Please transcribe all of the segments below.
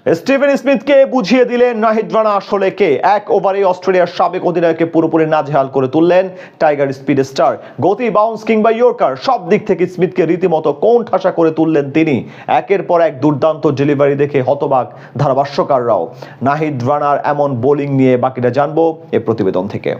Steven স্মিথকে বুঝিয়ে দিলেন নাহিদ রানা আসলে কে। এক ওভারে অস্ট্রেলিয়ার সাবেক অধিনায়ককে পুরোপুরি নাজেহাল করে তুললেন টাইগার স্পিড স্টার। গতি, বাউন্স কিংবা ইয়র্কার সব দিক থেকে স্মিথকে রীতিমতো কোণঠাসা করে তুললেন তিনি। একের পর এক দুর্দান্ত ডেলিভারি দেখে হতবাক ধারাভাষ্যকাররাও। নাহিদ রানার এমন বোলিং নিয়ে বাকিটা জানবো এ প্রতিবেদন থেকে।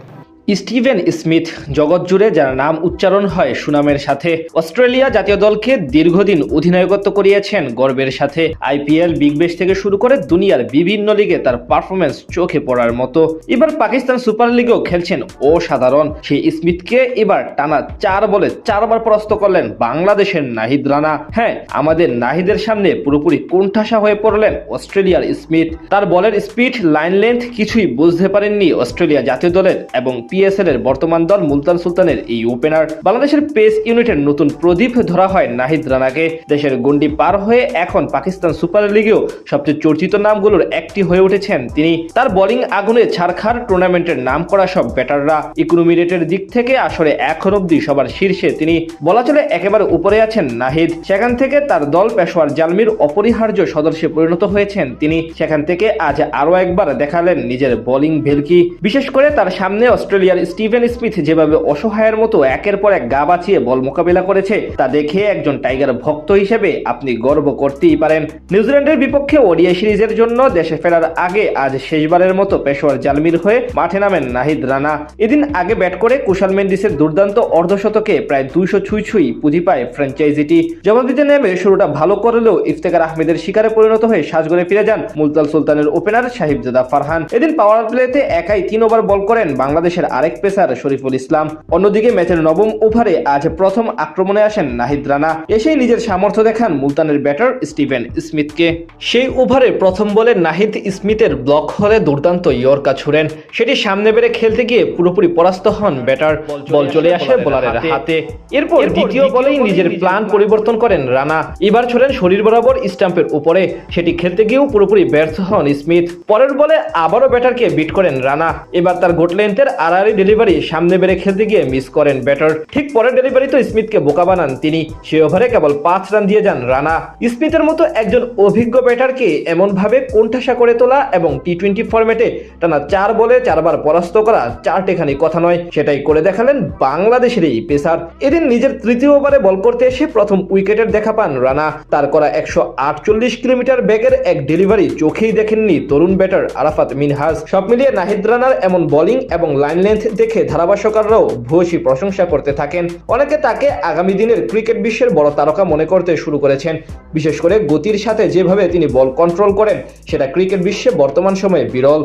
স্টিভেন স্মিথ জগৎ জুড়ে যার নাম উচ্চারণ হয় সুনামের সাথে। অস্ট্রেলিয়া জাতীয় দলকে দীর্ঘদিন অধিনায়কত্ব করিয়েছেন গর্বের সাথে। আইপিএল, বিগ ব্যাশ থেকে শুরু করে দুনিয়ার বিভিন্ন লিগে তার পারফরমেন্স চোখে পড়ার মতো। এবার পাকিস্তান সুপার লিগেও খেলছেন অসাধারণ সেই স্মিথকে এবার টানা 4 বলে 4 বার পরাস্ত করলেন বাংলাদেশের নাহিদ রানা। হ্যাঁ, আমাদের নাহিদের সামনে পুরোপুরি কোণঠাসা হয়ে পড়লেন অস্ট্রেলিয়ার স্মিথ। তার বলের স্পিড, লাইন লেন্থ কিছুই বুঝতে পারেননি অস্ট্রেলিয়া জাতীয় দলের এবং পিএসএল এর বর্তমান দল মুলতান সুলতানের এই ওপেনার। বাংলাদেশের পেস ইউনিটের নতুন প্রদীপ ধরা হয় নাহিদ রানাকে। দেশের গন্ডি পার হয়ে এখন পাকিস্তান সুপার লিগেও সবচেয়ে চর্চিত নামগুলোর একটি হয়ে উঠেছেন তিনি। তার বোলিং আগুনে ছারখার টুর্নামেন্টের নাম করা সব ব্যাটাররা। ইকোনমি রেটের দিক থেকে আসলে এখন অব্দি সবার শীর্ষে তিনি। বলা চলে একেবারে উপরে আছেন নাহিদ। সেখান থেকে তার দল পেশোয়ার জালমির অপরিহার্য সদস্যে পরিণত হয়েছেন তিনি। সেখান থেকে আজ আরো একবার দেখালেন নিজের বোলিং ভেলকি। বিশেষ করে তার সামনে অস্ট্রেলিয়ার স্টিভেন স্মিথ যেভাবে অসহায়ের মতো একের পর এক গা বাঁচিয়ে বল মোকাবিলা করেছে তা দেখে একজন টাইগার ভক্ত হিসেবে আপনি গর্ব করতেই পারেন। নিউজিল্যান্ডের বিপক্ষে ওডিআই সিরিজের জন্য দেশে ফেরার আগে আজ শেষবারের মতো পেশোয়ার জালমির হয়ে মাঠে নামেন নাহিদ রানা। এদিন আগে ব্যাট করে কুশাল মেন্ডিসের দুর্দান্ত অর্ধশতকে প্রায় 200 ছুঁই পুঁজি পায় ফ্র্যাঞ্চাইজিটি। জবাব দিতে নেমে শুরুটা ভালো করলেও ইফতেখার আহমেদের শিকারে পরিণত হয়ে সাজঘরে ফিরে যান মুলতান সুলতানের ওপেনার সাহিবজাদা ফারহান। এদিন পাওয়ার প্লেতে একাই 3 ওভার বল করেন বাংলাদেশের আরেক পেসার শরীফুল ইসলাম। অন্যদিকে ম্যাচের 9ম ওভারে আজ প্রথম আক্রমণে আসেন নাহিদ রানা। এসেই নিজের সামর্থ্য দেখান মুলতানের ব্যাটার স্টিভেন স্মিথকে। সেই ওভারে প্রথম বলে নাহিদ স্মিথের ব্লক হলে দুর্দান্ত ইয়র্কার ছুড়েন। সেটি সামনে বেড়ে খেলতে গিয়ে পুরোপুরি পরাস্ত হন ব্যাটার। বল চলে আসে বোলারের হাতে। এরপর দ্বিতীয় বলেই নিজের প্ল্যান পরিবর্তন করেন রানা। এবার ছোড়েন শরীর বরাবর স্টাম্পের উপরে। সেটি খেলতে গিয়েও পুরোপুরি ব্যর্থ হন স্মিথ। পরের বলে আবারও ব্যাটারকে বিট করেন রানা। এবার তার গোট লেন্থের আড়াআড়ি ডেলিভারি সামনে বেড়ে খেলতে গিয়ে মিস করেন ব্যাটার। ঠিক পরের ডেলিভারি তো স্মিথকে বোকা বানান তিনি। সে ওভারে কেবল 5 রান দিয়ে যান রানা। স্মিথের মতো একজন অভিজ্ঞ ব্যাটারকে এমন ভাবে কোণঠাসা করে তোলা এবং টি-20 ফরম্যাটে টানা 4 বলে 4 বার পরাস্ত করা চারটেখানি কথা নয়, সেটাই করে দেখালেন বাংলাদেশের এই পেসার। এদিন নিজের তৃতীয় ওভারে বল করতে এসে প্রথম উইকেটের দেখা পান রানা। তার করা 148 কিলোমিটার বেগের এক ডেলিভারি চোখেই দেখেননি তরুণ ব্যাটার আরাফাত মিনহাজ। সব মিলিয়ে নাহিদ রানার এমন বোলিং এবং লাইন লেন্থ দেখে ধারাভাষ্যকাররাও ভূয়সী প্রশংসা করতে থাকেন। অনেকে তাকে আগামী দিনের ক্রিকেট বিশ্বের বড় তারকা মনে করতে শুরু করেছেন। বিশেষ করে গতির সাথে যেভাবে তিনি বল কন্ট্রোল করেন সেটা ক্রিকেট বিশ্বে বর্তমান সময়ে বিরল।